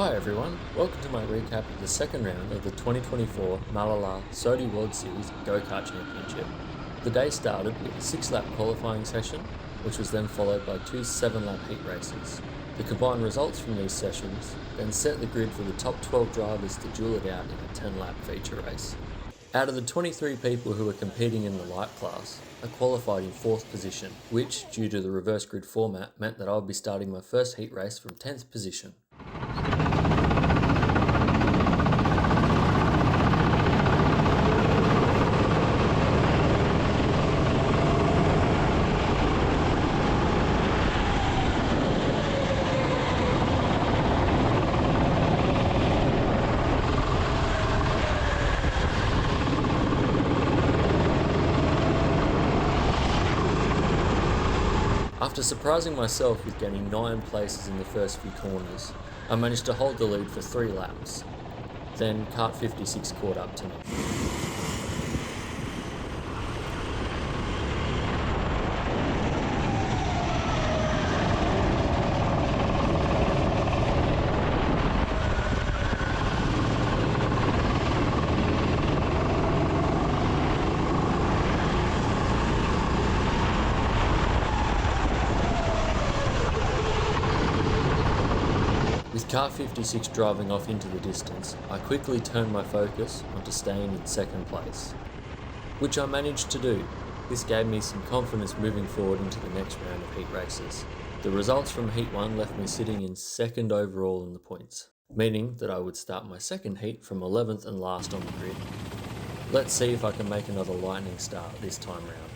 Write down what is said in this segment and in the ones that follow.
Hi everyone, welcome to my recap of the second round of the 2024 Mallala SWS World Series Go-Kart Championship. The day started with a 6-lap qualifying session, which was then followed by two 7-lap heat races. The combined results from these sessions then set the grid for the top 12 drivers to duel it out in a 10-lap feature race. Out of the 23 people who were competing in the light class, I qualified in 4th position, which, due to the reverse grid format, meant that I would be starting my first heat race from 10th position. After surprising myself with getting 9 places in the first few corners, I managed to hold the lead for 3 laps. Then Kart 56 caught up to me. With Kart 56 driving off into the distance, I quickly turned my focus onto staying in second place, which I managed to do. This gave me some confidence moving forward into the next round of heat races. The results from Heat 1 left me sitting in second overall in the points, meaning that I would start my second heat from 11th and last on the grid. Let's see if I can make another lightning start this time round.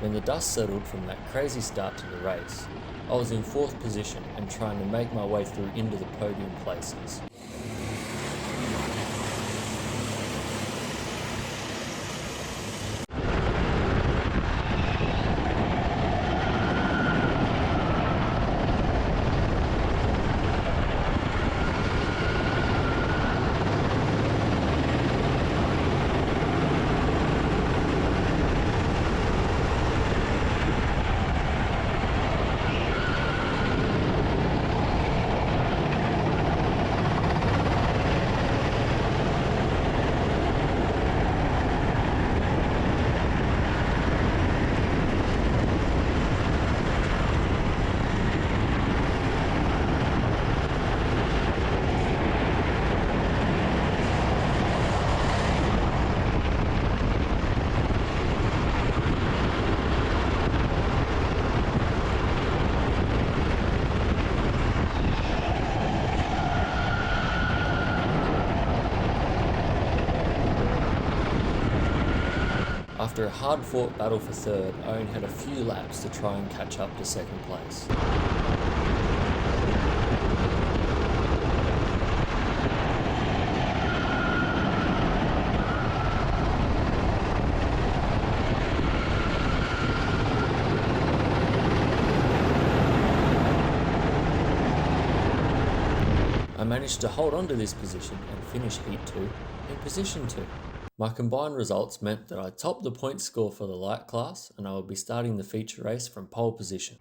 When the dust settled from that crazy start to the race, I was in 4th position and trying to make my way through into the podium places. After a hard-fought battle for 3rd, I only had a few laps to try and catch up to 2nd place. I managed to hold on to this position and finish Heat 2 in position 2. My combined results meant that I topped the point score for the light class and I will be starting the feature race from pole position.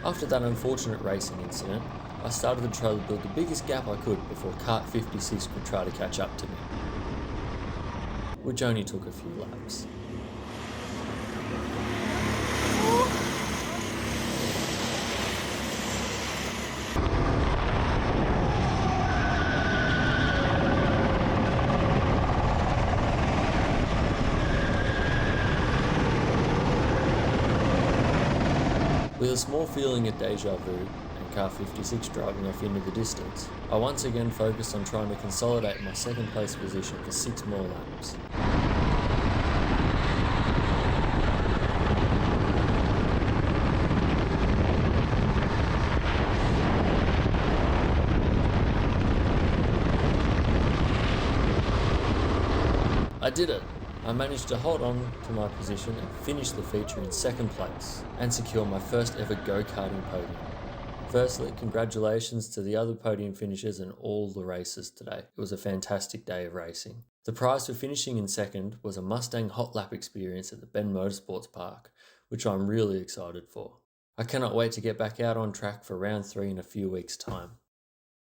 After that unfortunate racing incident, I started to try to build the biggest gap I could before Kart 56 could try to catch up to me, which only took a few laps. With a small feeling of deja vu and Car 56 driving off into the distance, I once again focused on trying to consolidate my second place position for 6 more laps. I did it! I managed to hold on to my position and finish the feature in second place and secure my first ever go-karting podium. Firstly, congratulations to the other podium finishers and all the racers today. It was a fantastic day of racing. The prize for finishing in second was a Mustang hot lap experience at the Bend Motorsports Park, which I'm really excited for. I cannot wait to get back out on track for round 3 in a few weeks' time.